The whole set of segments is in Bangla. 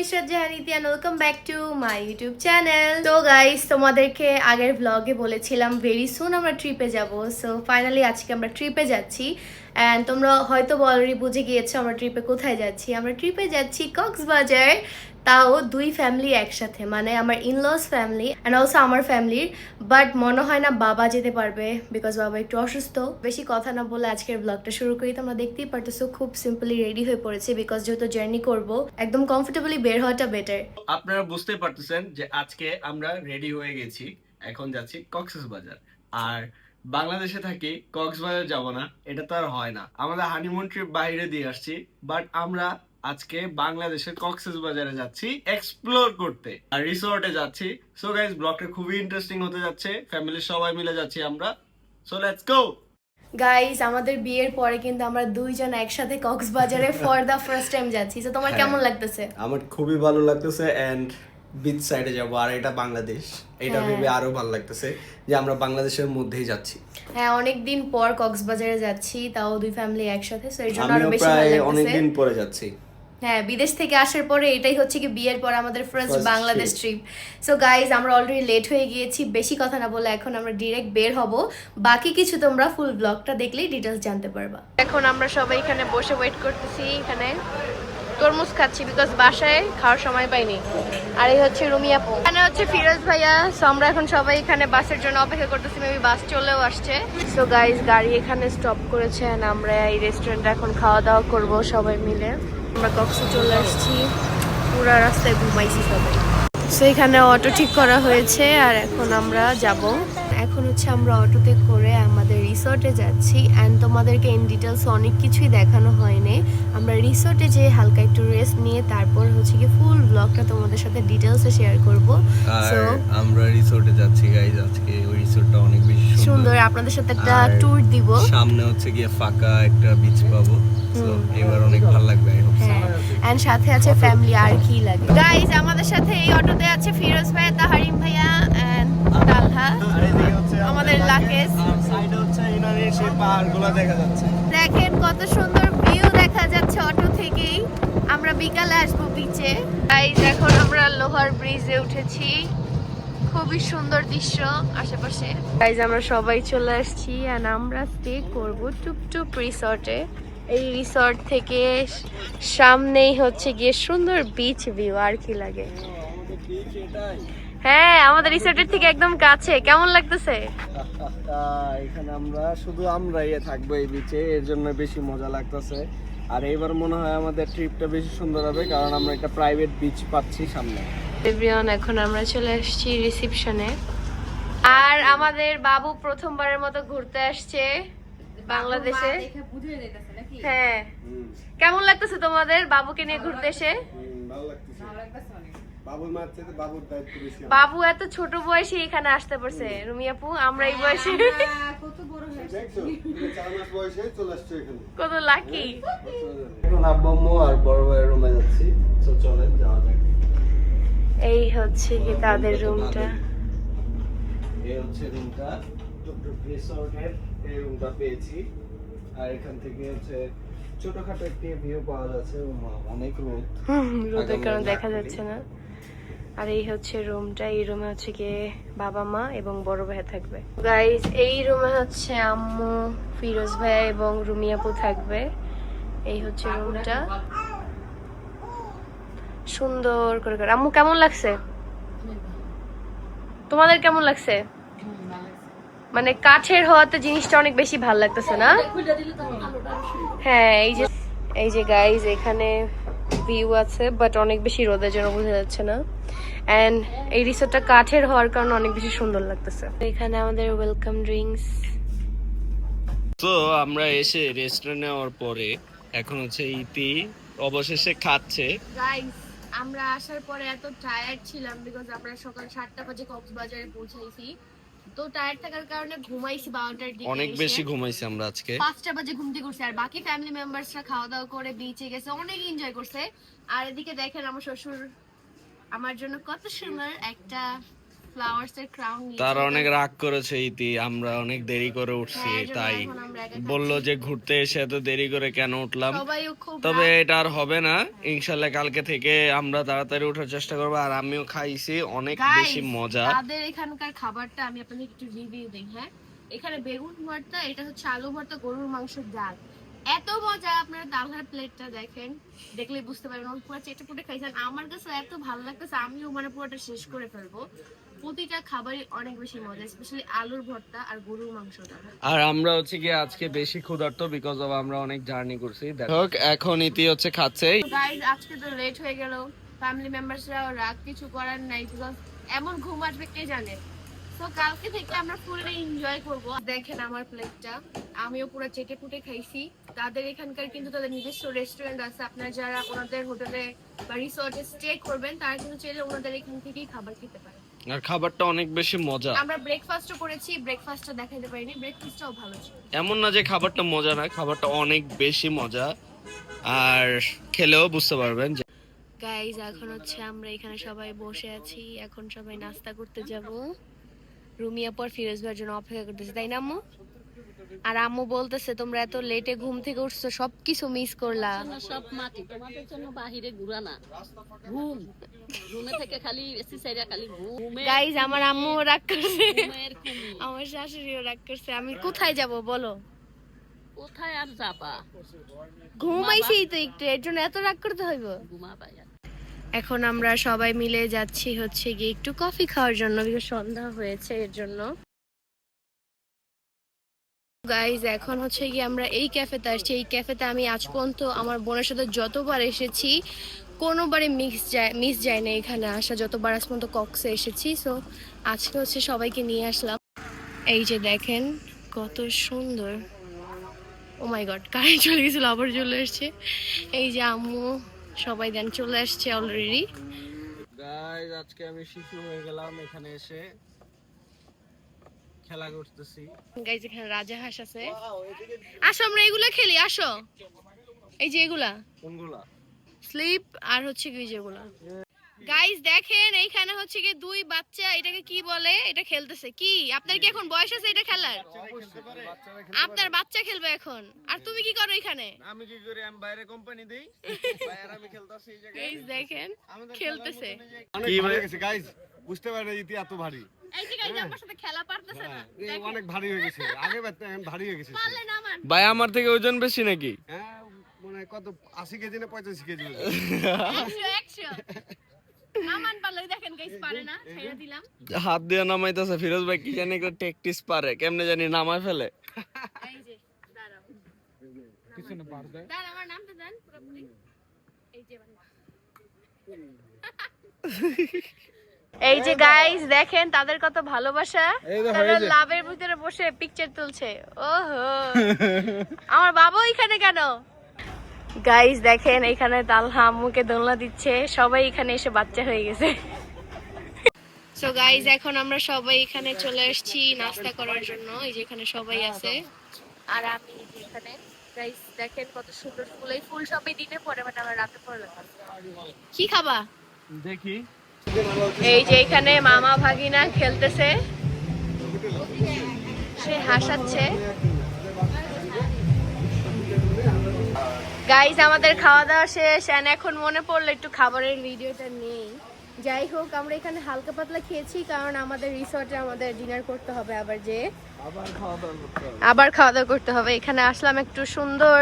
Ishrat জাহানিতি and welcome back to my YouTube channel. So guys, তোমাদেরকে আগের ব্লগে বলেছিলাম ভেরি সুন আমরা ট্রিপে যাব। সো ফাইনালি আজকে আমরা ট্রিপে যাচ্ছি and তোমরা হয়তো অলরেডি বুঝে গিয়েছো আমরা ট্রিপে কোথায় যাচ্ছি। আমরা ট্রিপে যাচ্ছি কক্সবাজার, তাও দুই ফ্যামিলি একসাথে, মানে আমার ইনলস ফ্যামিলি অ্যান্ড অলসো আমার ফ্যামিলির। বাট মনে হয় না বাবা যেতে পারবে বিকজ বাবা একটু অসুস্থ। বেশি কথা না বলে আজকের ব্লগটা শুরু করি। তোমরা দেখতেই পারতেছো খুব সিম্পলি রেডি হয়ে পড়েছে বিকজ যেহেতু জার্নি করব, একদম কমফোর্টেবলি বের হওয়াটা বেটার। আপনারা বুঝতে পারতেছেন যে আজকে আমরা রেডি হয়ে গেছি, এখন যাচ্ছি কক্সবাজার। আর বাংলাদেশে থাকি, কক্সবাজার যাব না এটা তো আর হয় না। আমাদের হানিমুন ট্রিপ বাইরে দিয়ে আসছি, বাট আমরা আজকে বাংলাদেশের কক্সবাজারে যাচ্ছি এক্সপ্লোর করতে আর রিসোর্টে যাচ্ছি। সো গাইস, ব্লগটা খুবই ইন্টারেস্টিং হতে যাচ্ছে, ফ্যামিলির সবাই মিলে যাচ্ছি আমরা। So let's go. গাইস, আমাদের বিয়ের পরে কিন্তু আমরা দুইজন একসাথে কক্সবাজারে ফর দা ফার্স্ট টাইম যাচ্ছি। তো তোমার কেমন লাগতেছে? আমার খুবই ভালো লাগতেছে এন্ড বিচ সাইডে যাব, আর এটা বাংলাদেশ, এটা ভেবে আরো ভালো লাগতেছে যে আমরা বাংলাদেশের মধ্যেই যাচ্ছি। হ্যাঁ, অনেকদিন পর কক্সবাজারে যাচ্ছি, তাও দুই ফ্যামিলি একসাথে। সো এর জন্য আমিও আরো বেশি ভালো প্রায় লাগতেছে। অনেকদিন পরে যাচ্ছি। হ্যাঁ, বিদেশ থেকে আসার পরে এটাই হচ্ছে কি বিয়ের পর আমাদের first First Bangladesh trip. Trip. So guys, আমরা অলরেডি লেট হয়ে গিয়েছি। বেশি কথা না বলে এখন আমরা ডিরেক্ট বের হব। বাকি কিছু তোমরা ফুল ব্লগটা দেখলেই ডিটেলস জানতে পারবা। এখন আমরা সবাই এখানে বসে ওয়েট করতেছি, এখানে তরমুজ খাচ্ছি বিকজ বাসায় খাওয়ার সময় পাইনি। আর এই হচ্ছে রুমি আপু, এখানে হচ্ছে ফিরোজ ভাইয়া। সো আমরা এখন সবাই এখানে বাসের জন্য অপেক্ষা করতেছি, মেবি বাস চলেও আসছে। সো গাইজ, গাড়ি এখানে স্টপ করেছে and আমরা এই রেস্টুরেন্টে এখন খাওয়া দাওয়া করব সবাই মিলে। আমরা কক্সে চলে আসছি, পুরা রাস্তায় ঘুমাইছি সবাই। সো এখানে অটো ঠিক করা হয়েছে আর এখন আমরা যাব। এখন হচ্ছে আমরা অটোতে করে আমাদের রিসর্টে যাচ্ছি অ্যান্ড তোমাদেরকে ইন ডিটেলস অনেক কিছুই দেখানো হয়নি। আমরা রিসর্টে যে হালকা একটু রেস্ট নিয়ে তারপর হচ্ছে কি ফুল ব্লগটা তোমাদের সাথে ডিটেলসে শেয়ার করব। সো আমরা রিসোর্টে যাচ্ছি গাইজ, আজকে ওই রিসোর্টটা অনেক বেশি সুন্দর, আপনাদের সাথে একটা ট্যুর দিব। সামনে হচ্ছে গিয়ে ফাঁকা একটা বিচ পাবো, সো এবার অনেক ভালো লাগবে। হ্যাঁ, এন্ড সাথে আছে ফ্যামিলি, আর কি লাগে। গাইস, আমাদের সাথে এই অটোতে আছে ফিরোজ ভাই, তাহারিম ভাইয়া এন্ড তালহা, আমাদের লাকেশ। সাইডে হচ্ছে ইনারের সেই পাহাড়গুলো দেখা যাচ্ছে। দেখেন কত সুন্দর ভিউ দেখা যাচ্ছে অটো থেকেই। আমরা বিকালে আসবো বিচে। গাইস, এখন আমরা লোহার ব্রিজে উঠেছি, খুবই সুন্দর দৃশ্য আশেপাশে। গাইস, আমরা সবাই চলে আসছি এন্ড আমরা স্টে করব টুপটুপ রিসর্টে। এই রিসর্ট থেকে সামনেই হচ্ছে গিয়ে সুন্দর বিচ ভিউ, আর কি লাগে। হ্যাঁ, আমাদের রিসর্টের থেকে একদম কাছে। কেমন লাগতেছে? এখানে আমরা শুধু আমরাই থাকবো এই বিচে, এর জন্য বেশি মজা লাগতেছে। আর এবার মনে হয় আমাদের ট্রিপটা বেশি সুন্দর হবে, কারণ আমরা একটা প্রাইভেট বিচ পাচ্ছি সামনে। এভরিওয়ান, এখন আমরা চলে আসছি রিসেপশনে। আর আমাদের বাবু প্রথমবারের মতো ঘুরতে আসছে বাংলাদেশে। হ্যাঁ, কেমন লাগতেছে তোমাদের বাবুকে নিয়ে ঘুরতে এসে? বাবু এত ছোট বয়সে এখানে আসতে পারছে। রুমি আপু, আমরা এই বয়সে কত লাকি। এখন আব্বু আম্মু আর বড় ভাইয়ের রুমে যাচ্ছি, তো চলেন যাওয়া যাক। এই হচ্ছে কি তাদের রুমটা। এই হচ্ছে রুমটা, রিসর্টের এই রুমটা পেয়েছি। আর এখান থেকে হচ্ছে ছোটখাটো একটি ভিউ পাওয়া যাচ্ছে। অনেক রোদ, রোদের কারণে দেখা যাচ্ছে না। আর এই হচ্ছে রুমটা, এই রুমে হচ্ছে গিয়ে বাবা মা এবং বড় ভাই থাকবে। গাইস, এই রুমে হচ্ছে আম্মু, ফিরোজ ভাই এবং রুমি আপু থাকবে। এই হচ্ছে রুমটা, সুন্দর করে। আম্মু, কেমন লাগছে? তোমাদের কেমন লাগছে? মানে কাঠের হওয়াতে জিনিসটা অনেক বেশি ভালো লাগতেছে না? হ্যাঁ, এই যে গাইস, এখানে ভিউ আছে বাট অনেক বেশি রোদের জন্য বোঝা যাচ্ছে না। এন্ড এই রিসোর্টটা কাঠের হওয়ার কারণে অনেক বেশি সুন্দর লাগতেছে। এখানে আমাদের ওয়েলকাম ড্রিঙ্কস। তো আমরা এসে রেস্টুরেন্টে নেওয়ার পরে এখন হচ্ছে ইতি অবশেষে খাচ্ছে। গাইস, আমরা আসার পরে এত টায়ার্ড ছিলাম বিকজ আমরা সকাল 7টা বাজে কক্সবাজারে পৌঁছাইছি। তো টায়ার্ড থাকার কারণে ঘুমাইছি 12টার দিকে। অনেক বেশি ঘুমাইছি আমরা আজকে। 5টা বাজে ঘুম থেকে উঠছি আর বাকি ফ্যামিলি মেম্বারসরা খাওয়া দাওয়া করে বিচে গেছে, অনেক এনজয় করছে। আর এদিকে দেখেন আমার শ্বশুর আমার জন্য কত সুন্দর একটা ফ্লাওয়ার্স এর ক্রাউন নিয়েছি। তারা অনেক রাগ করেছে ইতি, আমরা অনেক দেরি করে উঠছি, হ্যাঁ, এই জন্য তাই এখন আমরা একা বললো যে ঘুরতে এসে এত দেরি করে কেন উঠলাম। সবাইও খুব তবে এটা আর হবে না, ইনশাল্লাহ কালকে থেকে আমরা তাড়াতাড়ি ওঠার চেষ্টা করবো। আর আমিও খাইছি, অনেক বেশি মজা। তাদের এখানকার খাবারটা আমি আপনাদের একটু রিভিউ দিই। হ্যাঁ, এখানে বেগুন ভর্তা, এটা হচ্ছে আলু ভর্তা, গরুর মাংসের ডাল, এত মজা। আপনারা ডালের প্লেটটা দেখেন, দেখলেই বুঝতে পারবেন। আমি পুরো চেটে পুটে খাইছেন, আমার কাছে এত ভালো লাগতেছে, আমিও মানে পুরোটা শেষ করে ফেলবো। প্রতিটা খাবারই অনেক বেশি মজা, স্পেশালি আলুর ভর্তা আর গরুর মাংসটা। আর আমরা হচ্ছে গিয়ে আজকে বেশি ক্ষুধার্ত, বিকজ অফ আমরা অনেক জার্নি করছি। দেখো এখন ইতি হচ্ছে খাচ্ছে। গাইস, আজকে তো লেট হয়ে গেল, ফ্যামিলি মেম্বারসরাও রাত, কিছু করার নাই, বিকজ এমন ঘুম আসবে কে জানে। তো কালকে থেকে আমরা ফুললি এনজয় করব। দেখেন আমার প্লেটটা, আমিও পুরো চেটে পুটে খাইছি। তাদের এখানকার কিন্তু তাদের নিজস্ব রেস্টুরেন্ট আছে, আপনারা যারা ওনাদের হোটেলে বা রিসোর্টে স্টে করবেন তারা কিন্তু চাইলে ওনাদের এখান থেকেই খাবার খেতে পারেন। আর খাবারটা অনেক বেশি মজা। আমরা ব্রেকফাস্টও করেছি, ব্রেকফাস্টটা দেখাতে পারিনি, ব্রেকফাস্টটাও ভালো ছিল। এমন না যে খাবারটা মজা না, খাবারটা অনেক বেশি মজা, আর খেলেও বুঝতে পারবেন। গাইজ, এখন হচ্ছে আমরা এখানে সবাই বসে আছি, এখন সবাই নাস্তা করতে যাব। রুমিয়া পর ফিরোজ ভাইয়ের জন্য অপেক্ষা করতেছে, তাই না আম্মু? আর আম্মু বলতেছে তোমরা এত লেটে ঘুম থেকে উঠছো, সবকিছু মিস করলা। সব মাটি তোমাদের জন্য বাহিরে ঘুরা না, ঘুম রুমে থেকে খালি এসি সাইডা খালি ঘুমে। গাইজ, আমার আম্মু রাগ করছে, ঘুমের কুমি। আমার শাশুড়িও রাগ করছে। আমি কোথায় যাব বলো? কোথায় আর যাবা, ঘুমাইছি তো একটু, এর জন্য এত রাগ করতে হইব? ঘুমাবা। এখন আমরা সবাই মিলে যাচ্ছি হচ্ছে গিয়ে একটু কফি খাওয়ার জন্য, বিকজ সন্ধ্যা হয়েছে এর জন্য। গাইজ, এখন হচ্ছে গিয়ে আমরা এই ক্যাফেতে আসছি। এই ক্যাফেতে আমি আজ পর্যন্ত আমার বোনের সাথে যতবার এসেছি কোনোবারে মিস যায় না এখানে আসা, যতবার আজ পর্যন্ত কক্সে এসেছি। সো আজকে হচ্ছে সবাইকে নিয়ে আসলাম। এই যে দেখেন কত সুন্দর। ও মাই গড, কারেন্ট চলে গেছিল, আবার চলে আসছে। এই যে আম্মু সবাই দেন চলে আসছে অলরেডি। গাইস, আজকে আমি শিশু হয়ে গেলাম, এখানে এসে খেলা করতেছি। গাইজ, এখানে রাজা হাঁস আছে, আসো আমরা এগুলা খেলি, আসো। এই যে এগুলা কোনগুলা? স্লিপ আর হচ্ছে কি যেগুলা। গাইজ দেখেন, এইখানে হচ্ছে কি দুই বাচ্চা, এটাকে কি বলে, এটা খেলতেছে। কি আপনার কি এখন বয়স আছে এটা খেলার? আপনার বাচ্চা খেলবে এখন, আর তুমি কি করো এখানে? আমি কি করি, আমি বাইরে কোম্পানি দেই, বাইরে আমি খেলতাছি এই জায়গায়। গাইজ দেখেন খেলতেছে। কি ভালো গেছে গাইস, বুঝতে পারে ইতি এত ভারী। এই যে গাইজ আমার সাথে খেলা পারতেছে না, এই অনেক ভারী হয়ে গেছে, আগে ভারী হয়ে গেছে। পারলে নামান। ভাই আমার থেকে ওজন বেশি নাকি? হ্যাঁ, মানে কত 80 কেজি না 85 কেজি? 100 নামান, পারলে দেখেন গাইজ পারে না, ছেড়ে দিলাম। হাত দিয়ে নামাইতেছে ফিরোজ ভাই, কি জানি টেকটিস পারে, কেমনে জানি নামায় ফেলে। এই যে দাঁড়াও, পিছনে পার দেয়, দাঁড়া আমার নামটা দেন পুরোপুরি। এই যে এই যে গাইস দেখেন তাদের কত ভালোবাসা, তারা লাভের ভিতরে বসে পিকচার তুলছে। ওহো, আমার বাবা এখানে কেন? গাইস দেখেন এখানে তালহা আম্মুকে দোলনা দিচ্ছে, সবাই এখানে এসে বাচ্চা হয়ে গেছে। সো গাইস, এখন আমরা সবাই এখানে চলে আসছি নাস্তা করার জন্য। এই যে এখানে সবাই আছে, আর আমি এখানে। গাইস দেখেন কত সুন্দর ফুল, এই ফুল সবই দিনে পরে, বাট আমরা রাতে পরে লাগাবো। কি খাবা দেখি। এই যে এখানে মামা ভাগিনা খেলতেছে, সে হাসাচ্ছে। গাইস আমাদের খাওয়া দাওয়া শেষ, এন্ড এখন মনে পড়লো একটু খাবারের ভিডিওটা নেই। যাই হোক, আমরা এখানে হালকা পাতলা খেয়েছি, কারণ আমাদের রিসর্টে আমাদের ডিনার করতে হবে, আবার খাওয়া দাওয়া করতে হবে। এখানে আসলাম একটু সুন্দর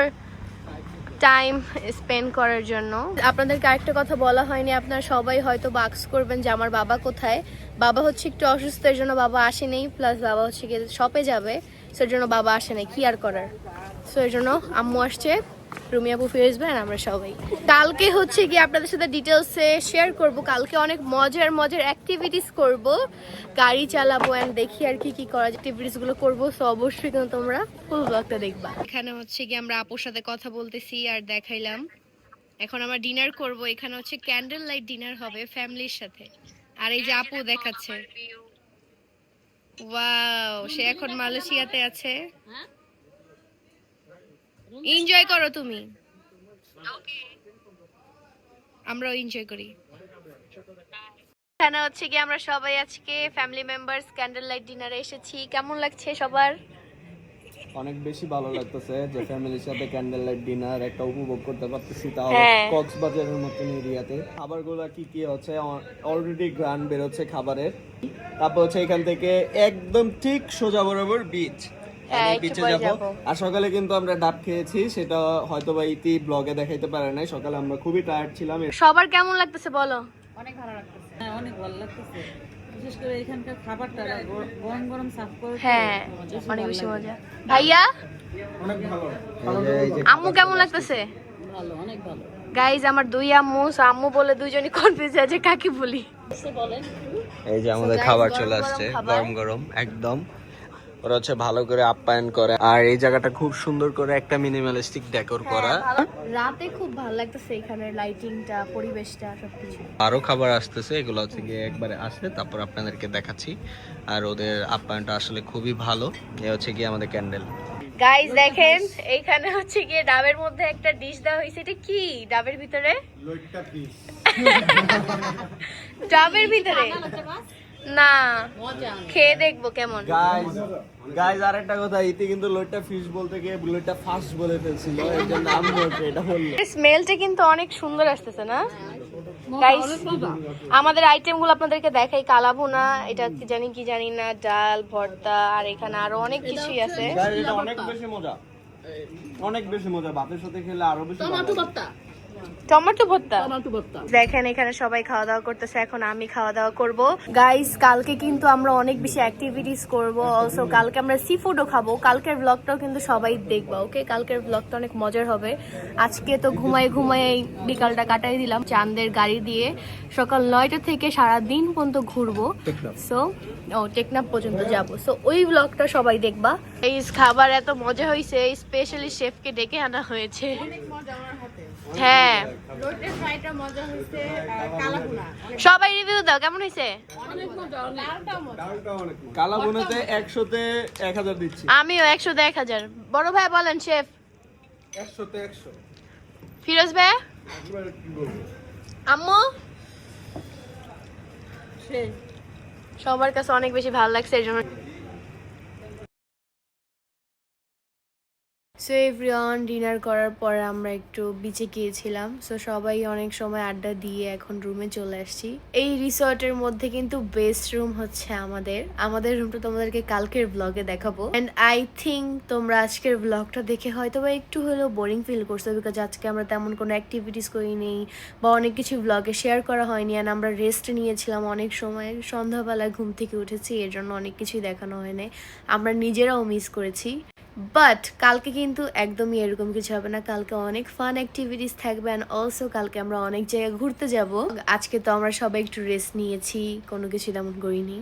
টাইম স্পেন্ড করার জন্য। আপনাদেরকে আরেকটা কথা বলা হয়নি, আপনারা সবাই হয়তো বাক্স করবেন যে আমার বাবা কোথায়। বাবা হচ্ছে একটু অসুস্থ, এর জন্য বাবা আসেনি, প্লাস বাবা হচ্ছে গিয়ে শপে যাবে, সেটার জন্য বাবা আসে নাই, কি আর করার। সো এর জন্য আম্মু আসছে, রুমিয়া আপু, ফিরোজ ভাই, আমরা সবাই। কালকে হচ্ছে গিয়ে আপনাদের সাথে ডিটেলসে শেয়ার করব, কালকে অনেক মজার মজার অ্যাক্টিভিটিস করব, গাড়ি চালাবো এন্ড দেখি আর কি কি করা অ্যাক্টিভিটিস গুলো করবো। সো অবশ্যই কিন্তু তোমরা ফুল ব্লগটা দেখবা। এখানে হচ্ছে গিয়ে আমরা আপুর সাথে কথা বলতেছি আর দেখাইলাম। এখন আমরা ডিনার করব, এখানে হচ্ছে ক্যান্ডেল লাইট ডিনার হবে ফ্যামিলির সাথে। আর এই যে আপু দেখাচ্ছে, ওয়াও, সে এখন মালয়েশিয়াতে আছে। এনজয় করো তুমি, আমরাও এনজয় করি। এখানে হচ্ছে কি আমরা সবাই আজকে ফ্যামিলি মেম্বার্স ক্যান্ডেল লাইট ডিনারে এসেছি। কেমন লাগছে সবার? অনেক বেশি ভালো লাগতেছে যে ফ্যামিলির সাথে ক্যান্ডেল লাইট ডিনার একটা উপভোগ করতে পারতেছি, তাও হ্যাঁ। কক্সবাজারের মতন এরিয়াতে। খাবারগুলো কি কি হচ্ছে, অলরেডি গ্রান বের হচ্ছে খাবারের। তারপর হচ্ছে এখান থেকে একদম ঠিক সোজা বরাবর বিচ, হ্যাঁ, একটু বিচে পরে যাব। যাবো। আর সকালে কিন্তু আমরা ডাব খেয়েছি, সেটা হয়তো বা ইতি ব্লগে দেখাইতে পারে নাই। সকালে আমরা খুবই টায়ার্ড ছিলাম। সবার কেমন লাগতেছে বলো? হ্যাঁ, অনেক ভালো লাগতেছে, বিশেষ করে এখানকার খাবারটা গরম গরম সার্ভ করে। হ্যাঁ, অনেক বেশি মজা। ভাইয়া, অনেক ভালো। আম্মু কেমন লাগতেছে? ভালো, অনেক ভালো। গাইজ আমার দুই আম্মু, so আম্মু বলে দুইজনই কনফিউজ আছে কাকে বলি। এই যে আমাদের So guys, খাবার গরম চলে গরম আসছে, খাবার। গরম গরম একদম। ওরা হচ্ছে ভালো করে আপ্যায়ন করে, আর এই জায়গাটা খুব সুন্দর করে একটা মিনিমালিস্টিক ডেকোর করা। রাতে খুব ভালো লাগতেছে এখানের লাইটিংটা, পরিবেশটা, সবকিছু। আরো খাবার আসতেছে, এগুলো হচ্ছে গিয়ে একবারে আসে, তারপর আপনাদেরকে দেখাচ্ছি। আর ওদের আপ্যায়নটা আসলে খুবই ভালো। এ হচ্ছে গিয়ে আমাদের ক্যান্ডেল। গাইজ দেখেন, এইখানে হচ্ছে গিয়ে ডাবের মধ্যে একটা ডিশ দেওয়া হয়েছে। এটা কি ডাবের ভিতরে? ডাবের ভিতরে না, খেয়ে দেখবো কেমন। গাইজ আরেকটা কথা, ইতি কিন্তু লইট্টা ফিশ বলতে গিয়ে লইট্টা ফাস্ট বলে ফেলছিল, এই জন্য আমি ওকে এটা বললো। স্মেলটা কিন্তু অনেক সুন্দর আসতেছে না গাইস? আমাদের আইটেমগুলো আপনাদেরকে দেখাই। কালাভুনা, এটা কি জানি না, ডাল ভর্তা, আর এখানে আরো অনেক কিছুই আছে। গাইজ এটা অনেক বেশি মজা, অনেক বেশি মজা। ভাতের সাথে খেলে আরো বেশি ভালো টমেটো লাগে। ভর্তা, টমেটো ভর্তা। টমেটো ভর্তা। দেখেন এখানে সবাই খাওয়া দাওয়া করতেছে, এখন আমি খাওয়া দাওয়া করব। গাইস কালকে কিন্তু আমরা অনেক বেশি অ্যাক্টিভিটিস করব। অলসো কালকে আমরা সি ফুডও খাবো। কালকের ব্লগটাও কিন্তু সবাই দেখবা, ওকে? কালকের ব্লগটা অনেক মজার হবে। আজকে তো ঘুমাই বিকালটা কাটাই দিলাম চাঁদের গাড়ি দিয়ে। সকাল 9টা থেকে সারাদিন পর্যন্ত ঘুরবো। সো টেকনাফ পর্যন্ত যাব। সো ওই ব্লগটা সবাই দেখবা। এই খাবার এত মজা হয়েছে, স্পেশালি শেফকে ডেকে আনা হয়েছে। হ্যাঁ, সবাই রিভিউ দাও, কেমন হয়েছে? কালা বোনাতে 100-তে 1000 দিচ্ছি। আমিও 100-তে 1000। বড় ভাই বলেন শেফ। 100-তে 100। ফিরোজ ভাই, একবারে কি বলবো? আম্মু, সবার কাছে অনেক বেশি ভালো লাগছে এই জন্য। সো এভরিওয়ান, ডিনার করার পরে আমরা একটু বিচে গিয়েছিলাম। সো সবাই অনেক সময় আড্ডা দিয়ে এখন রুমে চলে আসছি। এই রিসর্টের মধ্যে কিন্তু বেস্ট রুম হচ্ছে আমাদের রুমটা তোমাদেরকে কালকের ব্লগে দেখাবো। এন্ড আই থিঙ্ক তোমরা আজকের ব্লগটা দেখে হয়তো বা একটু হলেও বোরিং ফিল করছো, বিকজ আজকে আমরা তেমন কোনো অ্যাক্টিভিটিস করিনি বা অনেক কিছু ব্লগে শেয়ার করা হয়নি। অ্যান্ড আমরা রেস্ট নিয়েছিলাম অনেক সময়, সন্ধ্যাবেলায় ঘুম থেকে উঠেছি, এর জন্য অনেক কিছুই দেখানো হয়নি। আমরা নিজেরাও মিস করেছি। বাট কালকে কিন্তু একদমই এরকম কিছু হবে না। কালকে অনেক ফান অ্যাক্টিভিটিস থাকবে, অ্যান্ড অলসো কালকে আমরা অনেক জায়গায় ঘুরতে যাব। আজকে তো আমরা সবাই একটু রেস্ট নিয়েছি, কোনো কিছু তেমন করিনি।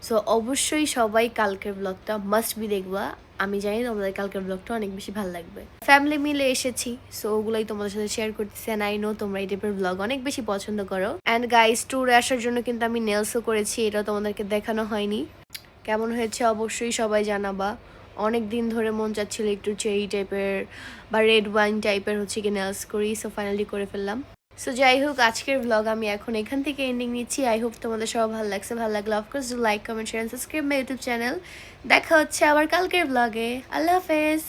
সো অবশ্যই সবাই কালকের ব্লগটা মাস্ট বি দেখবা। আমি জানি তোমাদের কালকের ব্লগটা অনেক বেশি ভালো লাগবে। ফ্যামিলি মিলে এসেছি, সো ওগুলোই তোমাদের সাথে শেয়ার করতেছি। অ্যান্ড আই নো তোমরা এই টাইপের ব্লগ অনেক বেশি পছন্দ করো। অ্যান্ড গাইস, ট্যুরে আসার জন্য কিন্তু আমি নেলসও করেছি, এটাও তোমাদেরকে দেখানো হয়নি। কেমন হয়েছে অবশ্যই সবাই জানাবা। অনেক দিন ধরে মন চাচ্ছিল একটু চেরি টাইপের বা রেড ওয়াইন টাইপের হচ্ছে কি নেলস করি। সো ফাইনালি করে ফেললাম। সো যাই হোক, আজকের ব্লগ আমি এখন এখান থেকে এন্ডিং নিচ্ছি। আই হোপ তোমাদের সব ভালো লাগছে। ভালো লাগলে of course do like, comment, share, subscribe my YouTube channel. দেখা হচ্ছে আবার কালকের ব্লগে। আল্লাহ হাফেজ।